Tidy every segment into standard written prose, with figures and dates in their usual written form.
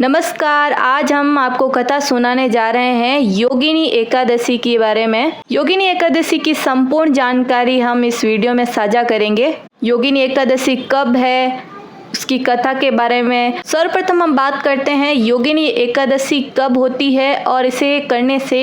नमस्कार, आज हम आपको कथा सुनाने जा रहे हैं योगिनी एकादशी के बारे में। योगिनी एकादशी की संपूर्ण जानकारी हम इस वीडियो में साझा करेंगे। योगिनी एकादशी कब है, उसकी कथा के बारे में सर्वप्रथम हम बात करते हैं योगिनी एकादशी कब होती है और इसे करने से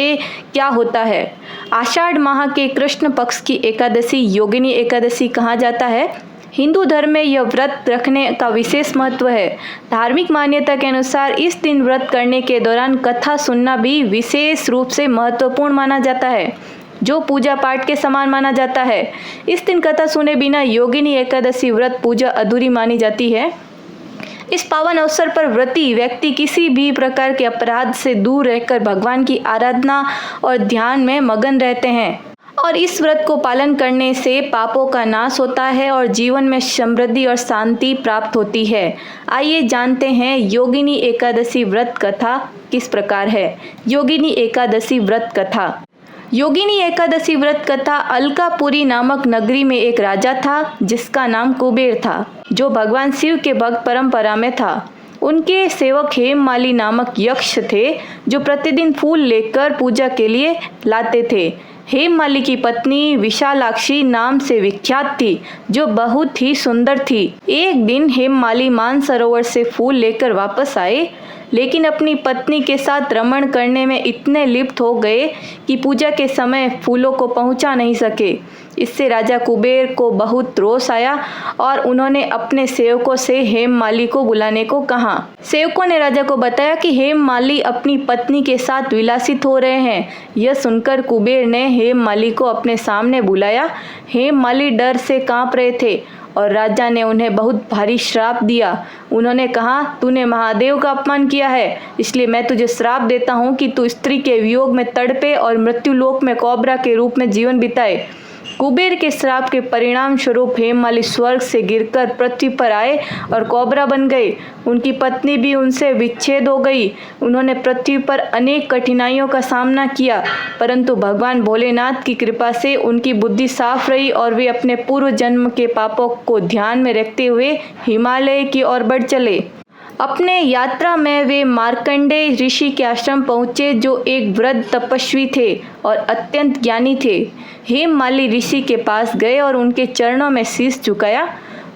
क्या होता है। आषाढ़ माह के कृष्ण पक्ष की एकादशी योगिनी एकादशी कहा जाता है। हिंदू धर्म में यह व्रत रखने का विशेष महत्व है। धार्मिक मान्यता के अनुसार इस दिन व्रत करने के दौरान कथा सुनना भी विशेष रूप से महत्वपूर्ण माना जाता है, जो पूजा पाठ के समान माना जाता है। इस दिन कथा सुने बिना योगिनी एकादशी व्रत पूजा अधूरी मानी जाती है। इस पावन अवसर पर व्रती व्यक्ति किसी भी प्रकार के अपराध से दूर रहकर भगवान की आराधना और ध्यान में मगन रहते हैं और इस व्रत को पालन करने से पापों का नाश होता है और जीवन में समृद्धि और शांति प्राप्त होती है। आइए जानते हैं योगिनी एकादशी व्रत कथा किस प्रकार है। योगिनी एकादशी व्रत कथा। योगिनी एकादशी व्रत कथा अलकापुरी नामक नगरी में एक राजा था जिसका नाम कुबेर था, जो भगवान शिव के भक्त परंपरा में था। उनके सेवक हेममाली नामक यक्ष थे, जो प्रतिदिन फूल लेकर पूजा के लिए लाते थे। हेममाली की पत्नी विशालाक्षी नाम से विख्यात थी, जो बहुत ही सुंदर थी। एक दिन हेममाली मानसरोवर से फूल लेकर वापस आए, लेकिन अपनी पत्नी के साथ रमण करने में इतने लिप्त हो गए कि पूजा के समय फूलों को पहुंचा नहीं सके। इससे राजा कुबेर को बहुत रोष आया और उन्होंने अपने सेवकों से हेममाली को बुलाने को कहा। सेवकों ने राजा को बताया कि हेममाली अपनी पत्नी के साथ विलासित हो रहे हैं। यह सुनकर कुबेर ने हेममाली को अपने सामने बुलाया। हेममाली डर से कांप रहे थे और राजा ने उन्हें बहुत भारी श्राप दिया। उन्होंने कहा, तूने महादेव का अपमान किया है, इसलिए मैं तुझे श्राप देता हूँ कि तू स्त्री के वियोग में तड़पे और मृत्युलोक में कोबरा के रूप में जीवन बिताए। कुबेर के श्राप के परिणाम स्वरूप हेममाली स्वर्ग से गिरकर पृथ्वी पर आए और कोबरा बन गए। उनकी पत्नी भी उनसे विच्छेद हो गई। उन्होंने पृथ्वी पर अनेक कठिनाइयों का सामना किया, परंतु भगवान भोलेनाथ की कृपा से उनकी बुद्धि साफ रही और वे अपने पूर्व जन्म के पापों को ध्यान में रखते हुए हिमालय की ओर बढ़ चले। अपने यात्रा में वे मार्कंडेय ऋषि के आश्रम पहुँचे, जो एक वृद्ध तपस्वी थे और अत्यंत ज्ञानी थे। हेममाली ऋषि के पास गए और उनके चरणों में शीश झुकाया।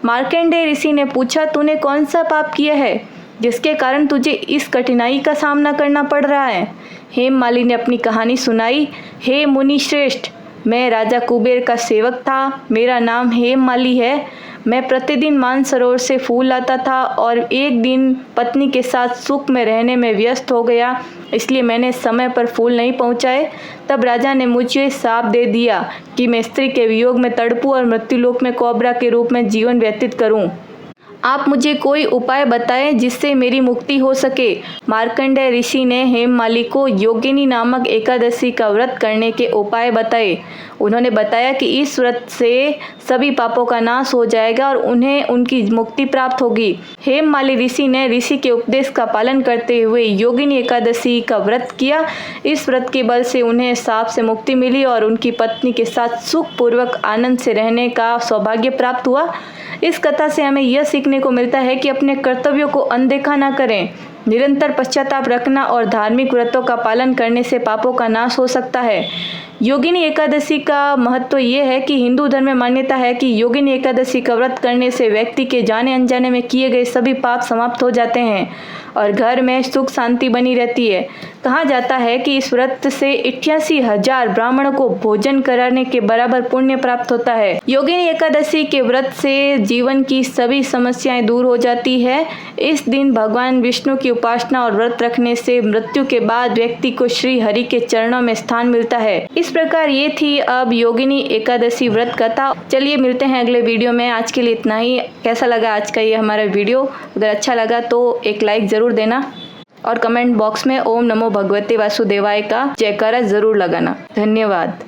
मार्कंडेय ऋषि ने पूछा, तूने कौन सा पाप किया है जिसके कारण तुझे इस कठिनाई का सामना करना पड़ रहा है। हेममाली ने अपनी कहानी सुनाई। हे मुनि श्रेष्ठ, मैं राजा कुबेर का सेवक था। मेरा नाम हेममाली है। मैं प्रतिदिन मानसरोवर से फूल लाता था और एक दिन पत्नी के साथ सुख में रहने में व्यस्त हो गया, इसलिए मैंने समय पर फूल नहीं पहुंचाए। तब राजा ने मुझे श्राप दे दिया कि मैं स्त्री के वियोग में तड़पूं और मृत्युलोक में कोबरा के रूप में जीवन व्यतीत करूं। आप मुझे कोई उपाय बताएं जिससे मेरी मुक्ति हो सके। मार्कंडेय ऋषि ने हेममाली को योगिनी नामक एकादशी का व्रत करने के उपाय बताए। उन्होंने बताया कि इस व्रत से सभी पापों का नाश हो जाएगा और उन्हें उनकी मुक्ति प्राप्त होगी। हेममाली ऋषि ने ऋषि के उपदेश का पालन करते हुए योगिनी एकादशी का व्रत किया। इस व्रत के बल से उन्हें शाप से मुक्ति मिली और उनकी पत्नी के साथ सुखपूर्वक आनंद से रहने का सौभाग्य प्राप्त हुआ। इस कथा से हमें यह सीखने को मिलता है कि अपने कर्तव्यों को अनदेखा न करें। निरंतर पश्चाताप रखना और धार्मिक व्रतों का पालन करने से पापों का नाश हो सकता है। योगिनी एकादशी का महत्व ये है कि हिंदू धर्म में मान्यता है कि योगिनी एकादशी का व्रत करने से व्यक्ति के जाने अनजाने में किए गए सभी पाप समाप्त हो जाते हैं और घर में सुख शांति बनी रहती है। कहा जाता है कि इस व्रत से 88,000 ब्राह्मणों को भोजन कराने के बराबर पुण्य प्राप्त होता है। योगिनी एकादशी के व्रत से जीवन की सभी समस्याएं दूर हो जाती है। इस दिन भगवान विष्णु की उपासना और व्रत रखने से मृत्यु के बाद व्यक्ति को श्री हरि के चरणों में स्थान मिलता है। इस प्रकार ये थी अब योगिनी एकादशी व्रत कथा। चलिए मिलते हैं अगले वीडियो में। आज के लिए इतना ही। कैसा लगा आज का ये हमारा वीडियो? अगर अच्छा लगा तो एक लाइक जरूर देना और कमेंट बॉक्स में ओम नमो भगवते वासुदेवाय का जयकारा जरूर लगाना। धन्यवाद।